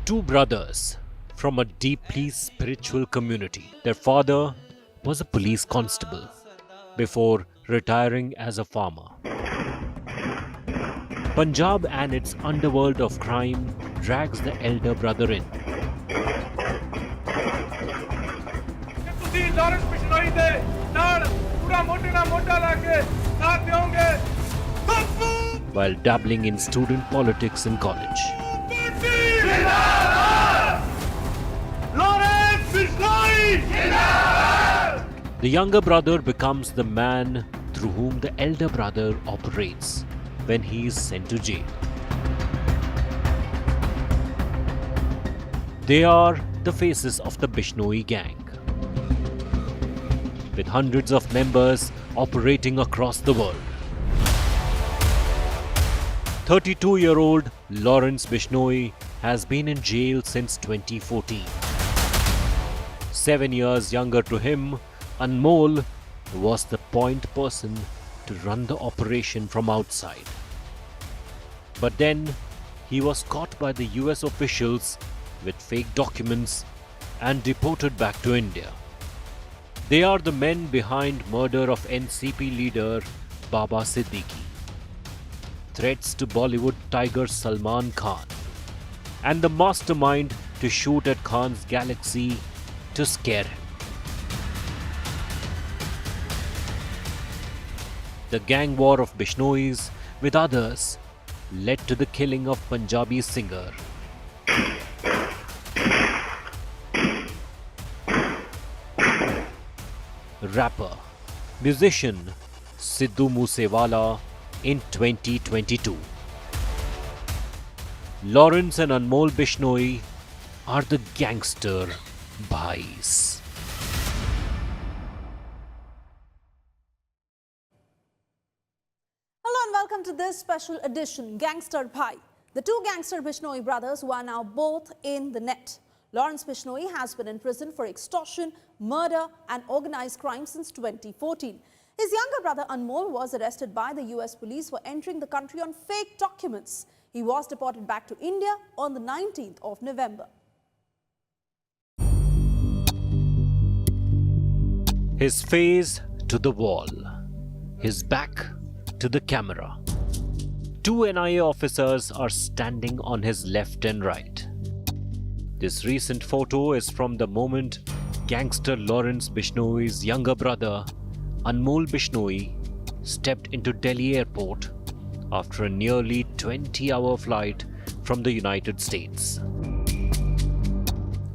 Two brothers from a deeply spiritual community. Their father was a police constable before retiring as a farmer. Punjab and its underworld of crime drags the elder brother in. Lawrence Bishnoi de naal pura moti na mota la ke saath deonge while dabbling in student politics in college. Lawrence Bishnoi! The younger brother becomes the man through whom the elder brother operates when he is sent to jail. They are the faces of the Bishnoi gang, with hundreds of members operating across the world. 32-year-old Lawrence Bishnoi has been in jail since 2014. 7 years younger to him, Anmol was the point person to run the operation from outside. But then he was caught by the US officials with fake documents and deported back to India. They are the men behind murder of NCP leader Baba Siddiqui, threats to Bollywood tiger Salman Khan, and the mastermind to shoot at Khan's galaxy to scare him. The gang war of Bishnois with others led to the killing of Punjabi singer rapper, musician Sidhu Moosewala in 2022. Lawrence and Anmol Bishnoi are the gangster bhais. Hello and welcome to this special edition, Gangster Bhai. The two gangster Bishnoi brothers who are now both in the net. Lawrence Bishnoi has been in prison for extortion, murder and organized crime since 2014. His younger brother Anmol was arrested by the US police for entering the country on fake documents. He was deported back to India on the 19th of November. His face to the wall, his back to the camera. Two NIA officers are standing on his left and right. This recent photo is from the moment gangster Lawrence Bishnoi's younger brother Anmol Bishnoi stepped into Delhi airport after a nearly 20-hour flight from the United States.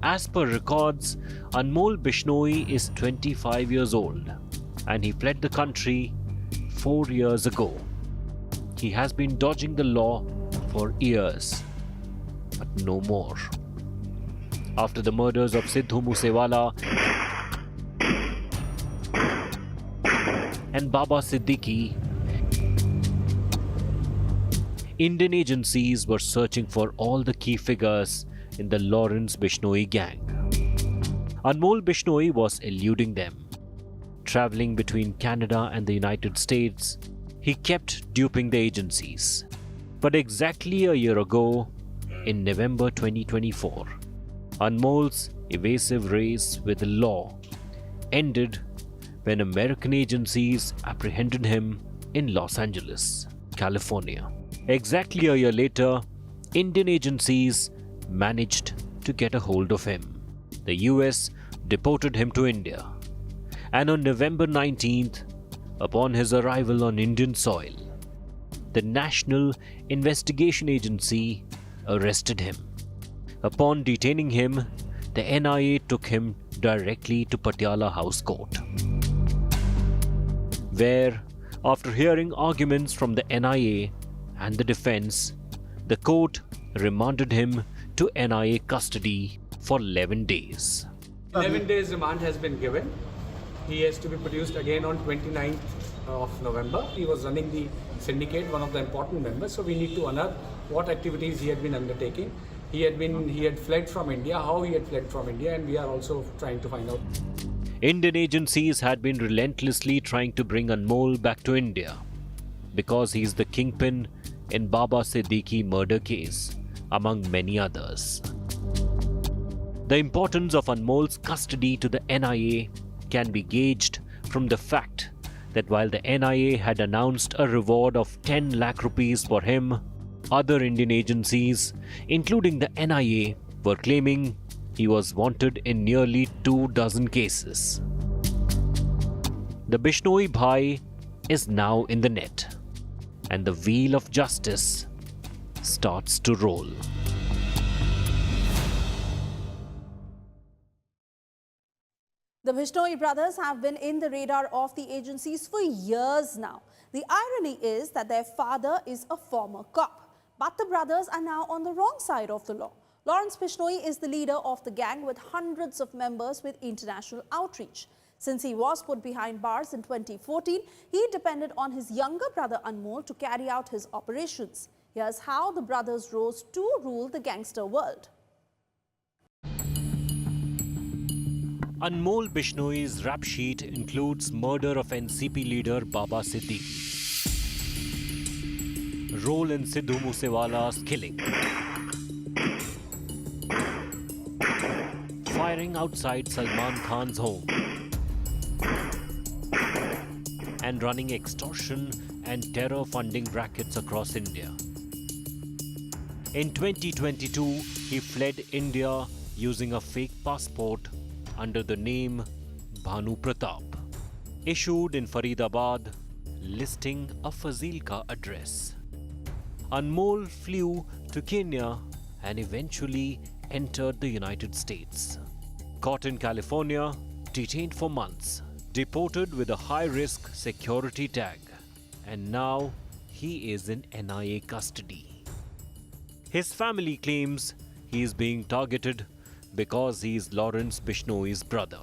As per records, Anmol Bishnoi is 25 years old and he fled the country 4 years ago. He has been dodging the law for years, but no more. After the murders of Sidhu Moosewala and Baba Siddiqui, Indian agencies were searching for all the key figures in the Lawrence Bishnoi gang. Anmol Bishnoi was eluding them. Traveling between Canada and the United States, he kept duping the agencies. But exactly a year ago, in November 2024, Anmol's evasive race with the law ended when American agencies apprehended him in Los Angeles, California. Exactly a year later, Indian agencies managed to get a hold of him. The US deported him to India, and on November 19th, upon his arrival on Indian soil, the National Investigation Agency arrested him. Upon detaining him, the NIA took him directly to Patiala House Court, where, after hearing arguments from the NIA and the defense, the court remanded him to NIA custody for 11 days. 11 days remand has been given. He has to be produced again on 29th of November. He was running the syndicate, one of the important members, so we need to unearth what activities he had been undertaking. He had fled from India, how he had fled from India, and we are also trying to find out. Indian agencies had been relentlessly trying to bring Anmol back to India because he is the kingpin in Baba Siddiqui murder case, among many others. The importance of Anmol's custody to the NIA can be gauged from the fact that while the NIA had announced a reward of 10 lakh rupees for him, other Indian agencies, including the NIA, were claiming he was wanted in nearly 24 cases. The Bishnoi Bhai is now in the net, and the wheel of justice starts to roll. The Bishnoi brothers have been in the radar of the agencies for years now. The irony is that their father is a former cop, but the brothers are now on the wrong side of the law. Lawrence Bishnoi is the leader of the gang with hundreds of members with international outreach. Since he was put behind bars in 2014, he depended on his younger brother Anmol to carry out his operations. Here's how the brothers rose to rule the gangster world. Anmol Bishnoi's rap sheet includes murder of NCP leader Baba Siddiqui, role in Sidhu Moosewala's killing, firing outside Salman Khan's home, and running extortion and terror funding rackets across India. In 2022, he fled India using a fake passport under the name Bhanu Pratap, issued in Faridabad, listing a Fazilka address. Anmol flew to Kenya and eventually entered the United States. Caught in California, detained for months, deported with a high-risk security tag, and now he is in NIA custody. His family claims he is being targeted because he is Lawrence Bishnoi's brother.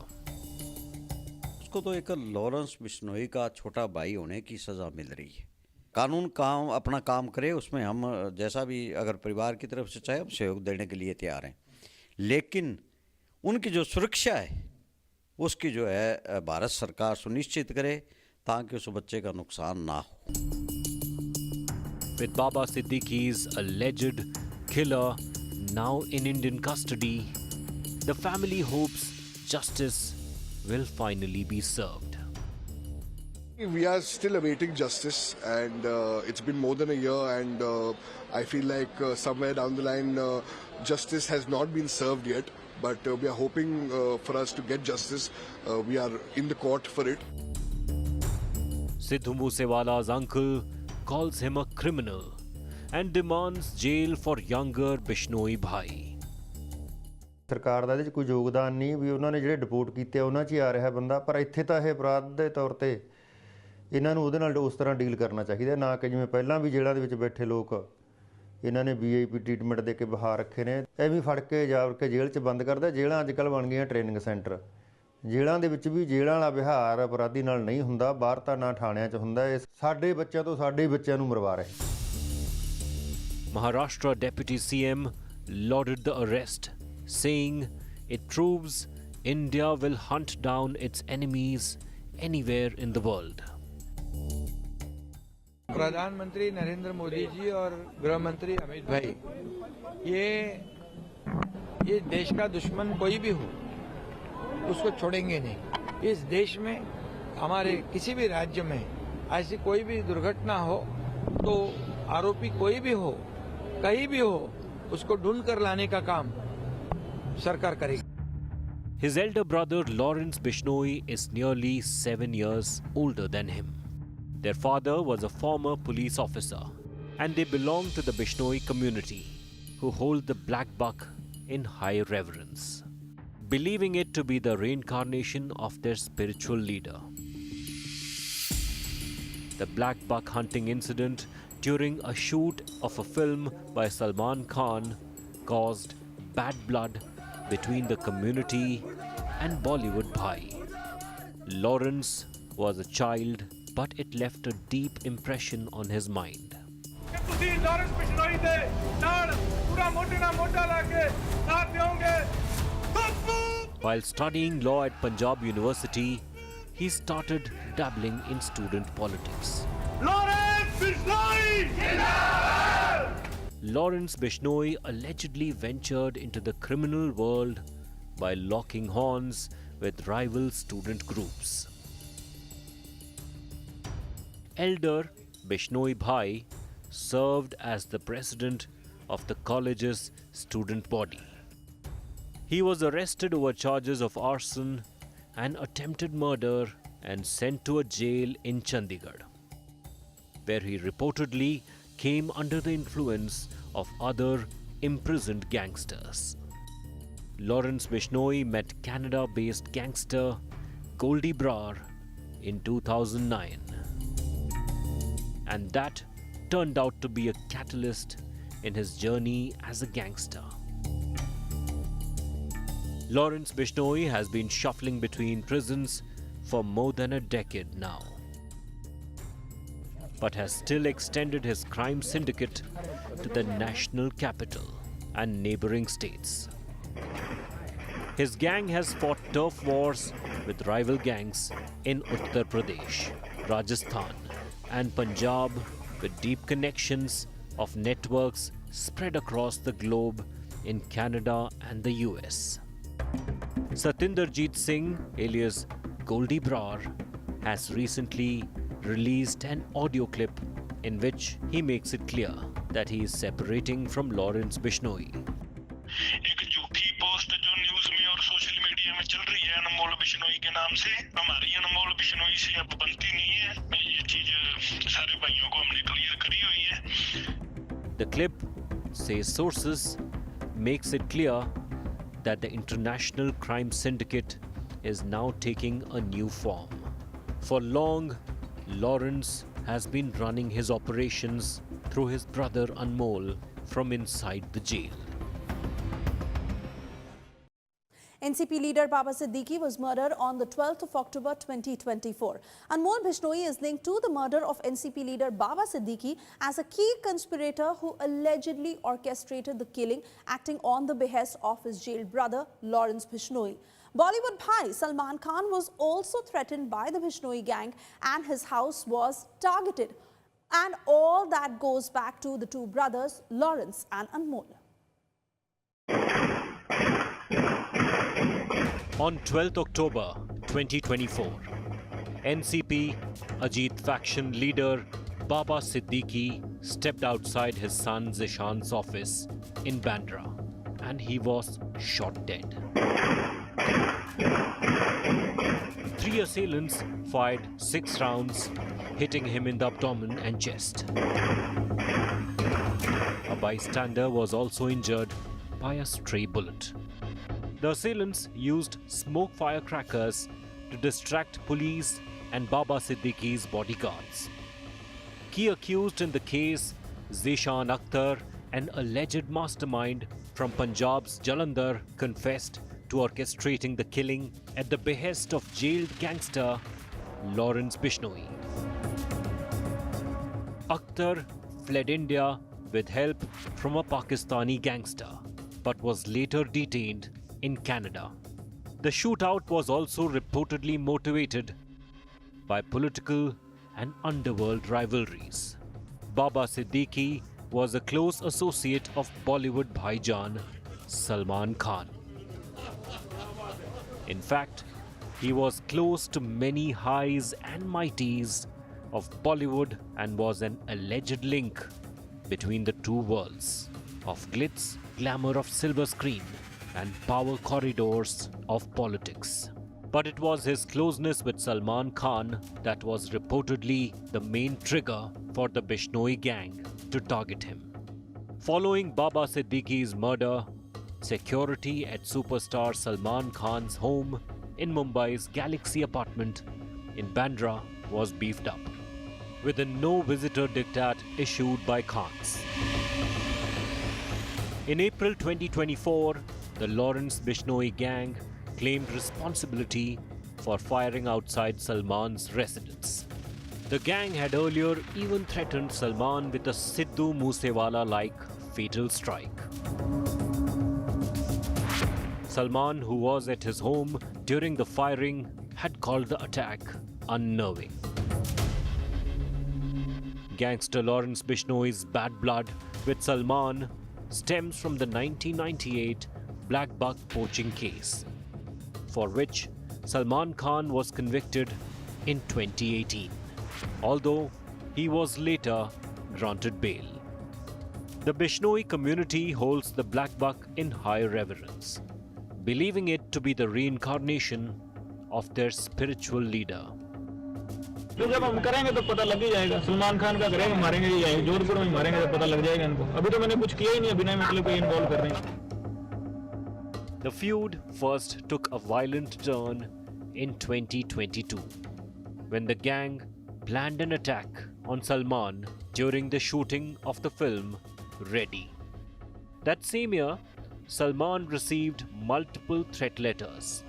उसको तो एक Lawrence Bishnoi का छोटा भाई होने की सज़ा मिल रही है। कानून काम अपना काम करे, उसमें हम जैसा भी अगर परिवार की तरफ से चाहे हम सहयोग देने के लिए तैयार हैं, लेकिन उनकी जो सुरक्षा है उसकी जो है भारत सरकार सुनिश्चित करे ताकि उस बच्चे का नुकसान ना हो। With Baba Siddiqui's alleged killer now in Indian custody, the family hopes justice will finally be served. We are still awaiting justice, and it's been more than a year, and I feel like somewhere down the line justice has not been served yet, but we are hoping for us to get justice. We are in the court for it. Sidhu Moosewala's uncle calls him a criminal and demands jail for younger Bishnoi Bhai. ਸਰਕਾਰ ਦਾ ਇਹਦੇ 'ਚ ਕੋਈ ਯੋਗਦਾਨ ਨਹੀਂ ਵੀ ਉਹਨਾਂ ਨੇ ਜਿਹੜੇ deport ਕੀਤੇ ਉਹਨਾਂ 'ਚ ਹੀ ਆ ਰਿਹਾ ਬੰਦਾ, ਪਰ ਇੱਥੇ ਤਾਂ ਇਹ ਅਪਰਾਧ ਦੇ ਤੌਰ ਤੇ ਇਹਨਾਂ ਨੂੰ ਉਹਦੇ ਨਾਲ ਉਸ ਤਰ੍ਹਾਂ ਡੀਲ ਕਰਨਾ ਚਾਹੀਦਾ, ਨਾ ਕਿ ਜਿਵੇਂ ਪਹਿਲਾਂ ਵੀ ਜੇਲ੍ਹਾਂ ਦੇ ਵਿੱਚ ਬੈਠੇ ਲੋਕ ਇਹਨਾਂ ਨੇ VIP ਟ੍ਰੀਟਮੈਂਟ ਦੇ ਕੇ ਬਹਾ ਰੱਖੇ ਨੇ, ਐਵੇਂ ਫੜ ਕੇ ਜਾ ਕੇ ਜੇਲ੍ਹ 'ਚ ਬੰਦ ਕਰਦਾ। ਜੇਲ੍ਹਾਂ ਅੱਜ ਕੱਲ੍ਹ ਬਣ ਗਈਆਂ ਟ੍ਰੇਨਿੰਗ ਸੈਂਟਰ, ਜੇਲ੍ਹਾਂ ਦੇ ਵਿੱਚ ਵੀ ਜੇਲ੍ਹਾਂ ਵਾਲਾ ਵਿਹਾਰ ਅਪਰਾਧੀ ਨਾਲ ਨਹੀਂ ਹੁੰਦਾ, ਬਾਹਰ ਤਾਂ ਨਾ ਥਾਣਿਆਂ 'ਚ ਹੁੰਦਾ। ਇਹ ਸਾਡੇ ਬੱਚਿਆਂ ਤੋਂ ਸਾਡੇ ਬੱਚਿਆਂ ਨੂੰ ਮਰਵਾ ਰਹੇ। Maharashtra Deputy CM lauded the arrest, saying it proves India will hunt down its enemies anywhere in the world. प्रधानमंत्री नरेंद्र मोदी जी और गृह मंत्री अमित भाई, ये देश का दुश्मन कोई भी हो उसको छोड़ेंगे नहीं। इस देश में हमारे किसी भी राज्य में ऐसी कोई भी दुर्घटना हो तो आरोपी कोई भी हो कहीं भी हो उसको ढूंढ कर लाने का काम सरकार करेगी। His elder brother Lawrence Bishnoi is nearly 7 years older than him. Their father was a former police officer, and they belong to the Bishnoi community, who hold the black buck in high reverence, believing it to be the reincarnation of their spiritual leader. The black buck hunting incident during a shoot of a film by Salman Khan caused bad blood between the community and Bollywood Bhai. Lawrence was a child, but it left a deep impression on his mind. While studying law at Punjab University, he started dabbling in student politics. Lawrence Bishnoi! Lawrence Bishnoi allegedly ventured into the criminal world by locking horns with rival student groups. Elder Bishnoi Bhai served as the president of the college's student body. He was arrested over charges of arson and attempted murder and sent to a jail in Chandigarh, where he reportedly came under the influence of other imprisoned gangsters. Lawrence Bishnoi met Canada-based gangster Goldy Brar in 2009, and that turned out to be a catalyst in his journey as a gangster. Lawrence Bishnoi has been shuffling between prisons for more than a decade now, but has still extended his crime syndicate to the national capital and neighboring states. His gang has fought turf wars with rival gangs in Uttar Pradesh, Rajasthan, and Punjab, with deep connections of networks spread across the globe in Canada and the US. Satinderjeet Singh, alias Goldy Brar, has recently released an audio clip in which he makes it clear that he is separating from Lawrence Bishnoi. एक झूठी post जो news में और social media में चल रही है अनमोल बिश्नोई के नाम से, हमारी अनमोल बिश्नोई से अब बनती नहीं है। ये चीज़ सारे भाइयों को हमने क्लियर करी हुई है। The clip, say sources, makes it clear that the international crime syndicate is now taking a new form. For long, Lawrence has been running his operations through his brother Anmol from inside the jail. NCP leader Baba Siddiqui was murdered on the 12th of October 2024. Anmol Bishnoi is linked to the murder of NCP leader Baba Siddiqui as a key conspirator who allegedly orchestrated the killing, acting on the behest of his jailed brother Lawrence Bishnoi. Bollywood bhai Salman Khan was also threatened by the Bishnoi gang and his house was targeted. And all that goes back to the two brothers Lawrence and Anmol. On 12th October 2024, NCP Ajit faction leader Baba Siddiqui stepped outside his son Zeeshan's office in Bandra and he was shot dead. 3 assailants fired 6 rounds, hitting him in the abdomen and chest. A bystander was also injured by a stray bullet. The assailants used smoke firecrackers to distract police and Baba Siddiqui's bodyguards. Key accused in the case, Zeeshan Akhtar, an alleged mastermind from Punjab's Jalandhar, confessed to orchestrating the killing at the behest of jailed gangster Lawrence Bishnoi. Akhtar fled India with help from a Pakistani gangster, but was later detained in Canada. The shootout was also reportedly motivated by political and underworld rivalries. Baba Siddiqui was a close associate of Bollywood bhaijan Salman Khan. In fact, he was close to many highs and mighties of Bollywood and was an alleged link between the two worlds of glitz, glamour of silver screen and power corridors of politics. But it was his closeness with Salman Khan that was reportedly the main trigger for the Bishnoi gang to target him. Following Baba Siddiqui's murder, security at superstar Salman Khan's home in Mumbai's Galaxy apartment in Bandra was beefed up, with a no-visitor diktat issued by Khans. In April 2024, the Lawrence Bishnoi gang claimed responsibility for firing outside Salman's residence. The gang had earlier even threatened Salman with a Sidhu Moosewala-like fatal strike. Salman, who was at his home during the firing, had called the attack unnerving. Gangster Lawrence Bishnoi's bad blood with Salman stems from the 1998 black buck poaching case, for which Salman Khan was convicted in 2018, although he was later granted bail. The Bishnoi community holds the black buck in high reverence, believing it to be the reincarnation of their spiritual leader. जब हम करेंगे तो पता लग ही जाएगा. सलमान खान का करेंगे, मारेंगे ही, जोधपुर में मारेंगे तो पता लग जाएगा इनको. अभी तो मैंने कुछ किया ही नहीं, बिना मतलब कोई इन्वॉल्व कर रहे हैं. The feud first took a violent turn in 2022 when the gang planned an attack on Salman during the shooting of the film Ready. That same year, Salman received multiple threat letters,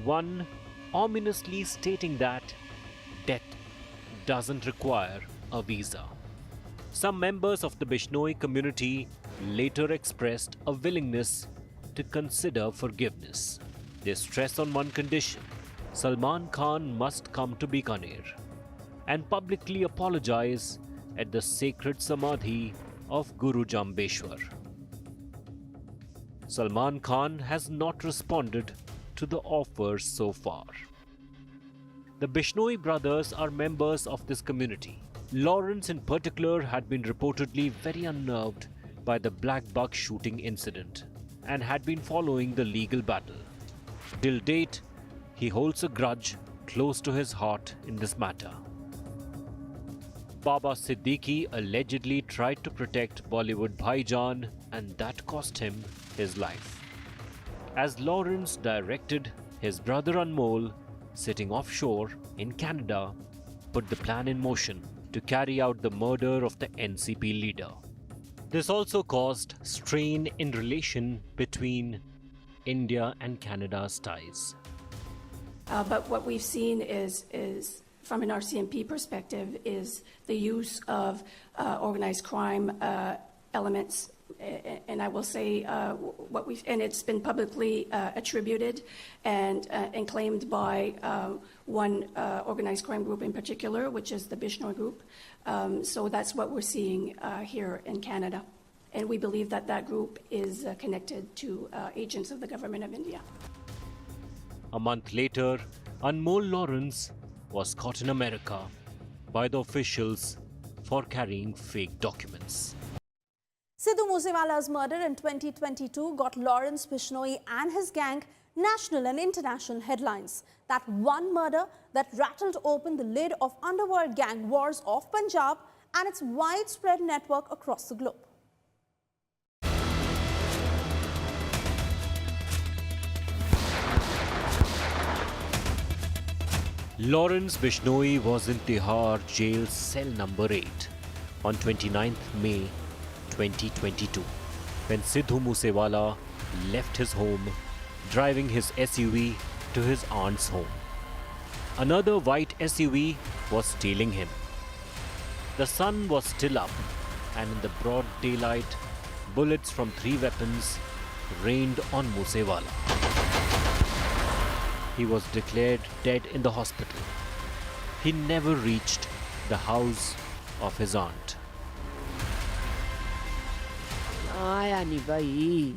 one ominously stating that death doesn't require a visa. Some members of the Bishnoi community later expressed a willingness to consider forgiveness. They stress on one condition: Salman Khan must come to Bikaner and publicly apologize at the sacred Samadhi of Guru Jambeshwar. Salman Khan has not responded to the offers so far. The Bishnoi brothers are members of this community. Lawrence in particular had been reportedly very unnerved by the black buck shooting incident and had been following the legal battle. Till date, he holds a grudge close to his heart in this matter. Baba Siddiqui allegedly tried to protect Bollywood Bhaijan, and that cost him his life. As Lawrence directed, his brother Anmol, sitting offshore in Canada, put the plan in motion to carry out the murder of the NCP leader. This also caused strain in relation between India and Canada's ties. But what we've seen is from an RCMP perspective, is the use of organized crime elements. And I will say and it's been publicly attributed and claimed by one organized crime group in particular, which is the Bishnoi group. So that's what we're seeing here in Canada. And we believe that that group is connected to agents of the government of India. A month later, Anmol Lawrence was caught in America by the officials for carrying fake documents. Sidhu Moosewala's murder in 2022 got Lawrence Bishnoi and his gang national and international headlines. That one murder that rattled open the lid of underworld gang wars of Punjab and its widespread network across the globe. Lawrence Bishnoi was in Tihar jail cell number 8 on 29th May 2022 when Sidhu Moosewala left his home driving his SUV to his aunt's home. Another white SUV was tailing him. The sun was still up, and in the broad daylight, bullets from 3 weapons rained on Moosewala. He was declared dead in the hospital. He never reached the house of his aunt. आया नहीं भाई,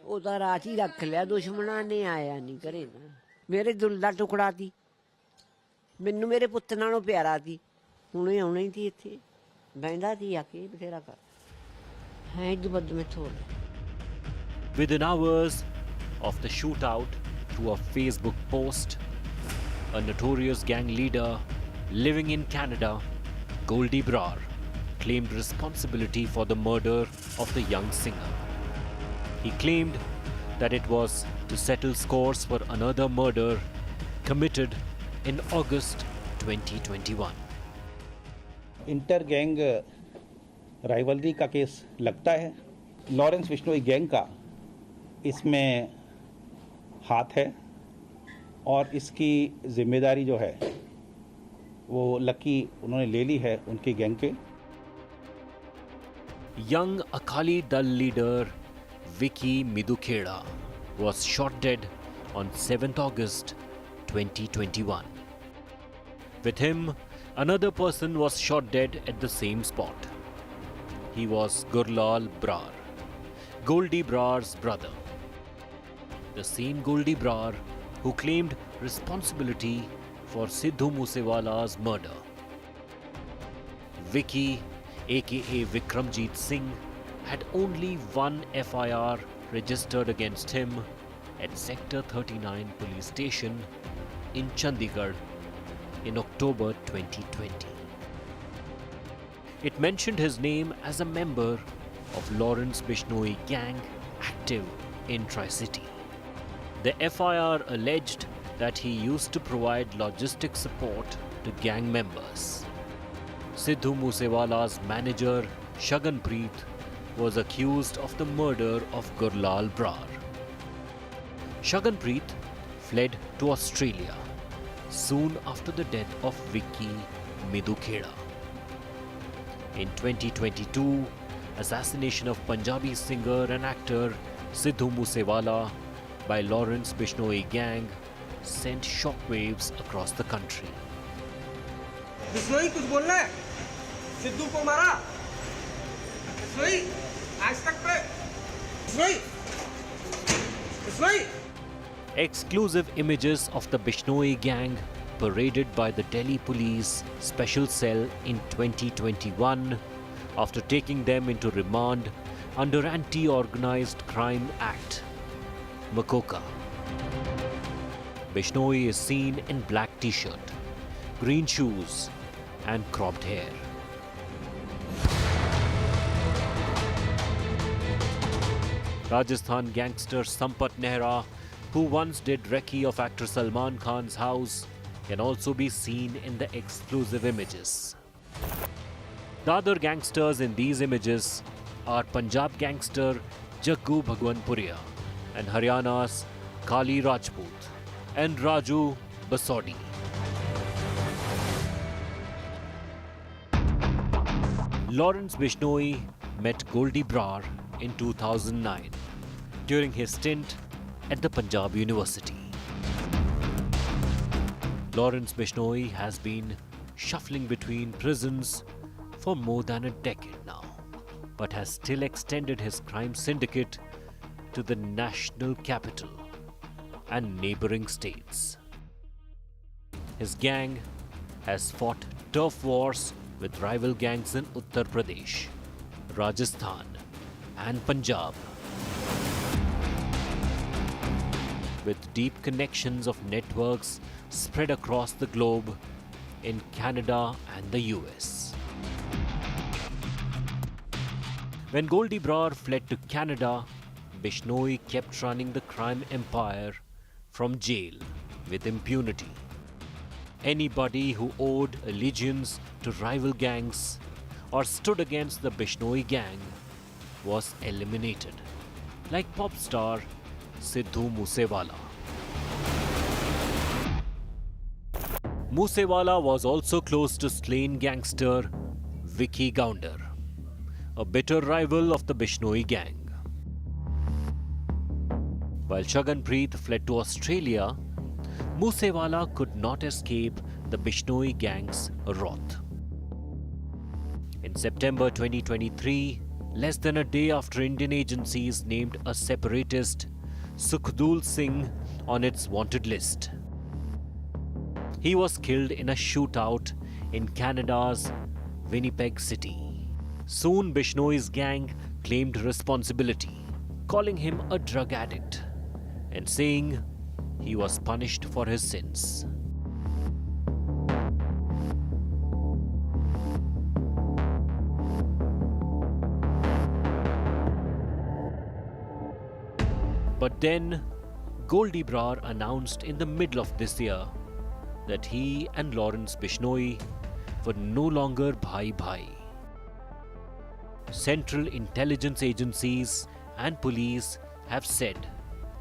उधर रात ही रख लिया, दुश्मना ने आया नहीं करे ना. मेरे दिल दा टुकड़ा थी, मैनू मेरे पुत्त नालों प्यारा थी. हुणे आउणा ही थी इत्थे, बहिंदा थी आके बथेरा कर. है इद बद में थोड़. Within hours of the shootout, through a Facebook post, a notorious gang leader living in Canada, Goldy Brar, claimed responsibility for the murder of the young singer. He claimed that it was to settle scores for another murder committed in August 2021. Inter gang rivalry का case लगता है. Lawrence Bishnoi gang का इसमें हाथ है और इसकी जिम्मेदारी जो है वो लकी उन्होंने ले ली है उनकी गैंग के. Young Akali Dal leader Vicky Midukheda was shot dead on 7th August 2021. With him, another person was shot dead at the same spot. He was Goldy Brar, Goldy Brar's brother. the same Goldy Brar who claimed responsibility for Sidhu Moosewala's murder. Vicky, aka Vikramjit Singh, had only one FIR registered against him at Sector 39 police station in Chandigarh in October 2020. It mentioned his name as a member of Lawrence Bishnoi gang active in Tri-City. The FIR alleged that he used to provide logistic support to gang members. Sidhu Moosewala's manager Shaganpreet was accused of the murder of Goldy Brar. Shaganpreet fled to Australia soon after the death of Vicky Midhukheda. In 2022, assassination of Punjabi singer and actor Sidhu Moosewala by Lawrence Bishnoi gang sent shockwaves across the country. Bishnoi कुछ बोलना है? सिद्धू को मारा? बिश्नोई आज तक पे? Bishnoi? Bishnoi? Exclusive images of the Bishnoi gang paraded by the Delhi Police Special Cell in 2021 after taking them into remand under Anti-Organized Crime Act, Makoka. Bishnoi is seen in black t-shirt, green shoes and cropped hair. Rajasthan gangster Sampat Nehra, who once did recce of actor Salman Khan's house, can also be seen in the exclusive images. The other gangsters in these images are Punjab gangster Jaggu Bhagwanpuria and Haryana's Kali Rajput and Raju Basodi. Lawrence Bishnoi met Goldy Brar in 2009 during his stint at the Punjab University. Lawrence Bishnoi has been shuffling between prisons for more than a decade now, but has still extended his crime syndicate to the national capital and neighboring states. His gang has fought turf wars with rival gangs in Uttar Pradesh, Rajasthan and Punjab. With deep connections of networks spread across the globe in Canada and the US. When Goldy Brar fled to Canada, Bishnoi kept running the crime empire from jail with impunity. Anybody who owed allegiance to rival gangs or stood against the Bishnoi gang was eliminated, like pop star Sidhu Moosewala. Moosewala was also close to slain gangster Vicky Gounder, a bitter rival of the Bishnoi gang. While Shaganpreet fled to Australia, Moosewala could not escape the Bishnoi gang's wrath. In September 2023, less than a day after Indian agencies named a separatist, Sukhdev Singh, on its wanted list, he was killed in a shootout in Canada's Winnipeg City. Soon Bishnoi's gang claimed responsibility, calling him a drug addict and saying he was punished for his sins. But then, Goldy Brar announced in the middle of this year that he and Lawrence Bishnoi were no longer bhai-bhai. Central intelligence agencies and police have said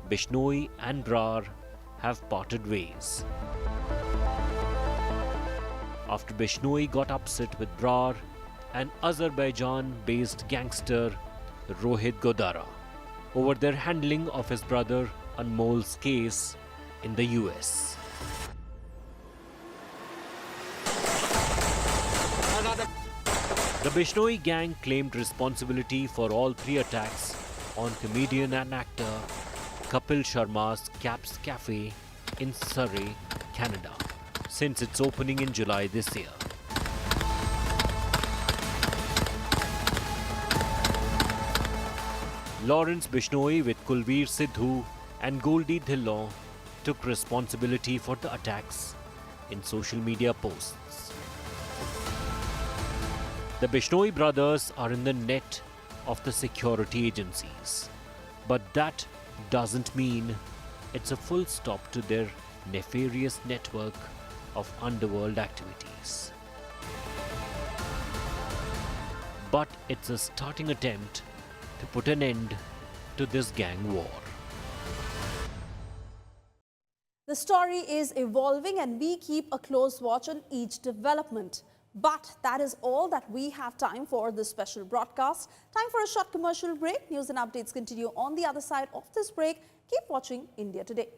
Bishnoi and Brar have parted ways. After Bishnoi got upset with Brar, an Azerbaijan-based gangster Rohit Godara, over their handling of his brother Anmol's case in the US. The Bishnoi gang claimed responsibility for all three attacks on comedian and actor Kapil Sharma's Caps Cafe in Surrey, Canada, since its opening in July this year. Lawrence Bishnoi with Kulveer Sidhu and Goldy Brar took responsibility for the attacks in social media posts. The Bishnoi brothers are in the net of the security agencies, but that doesn't mean it's a full stop to their nefarious network of underworld activities. But it's a starting attempt to put an end to this gang war. The story is evolving and we keep a close watch on each development. But that is all that we have time for this special broadcast. Time for a short commercial break. News and updates continue on the other side of this break. Keep watching India Today.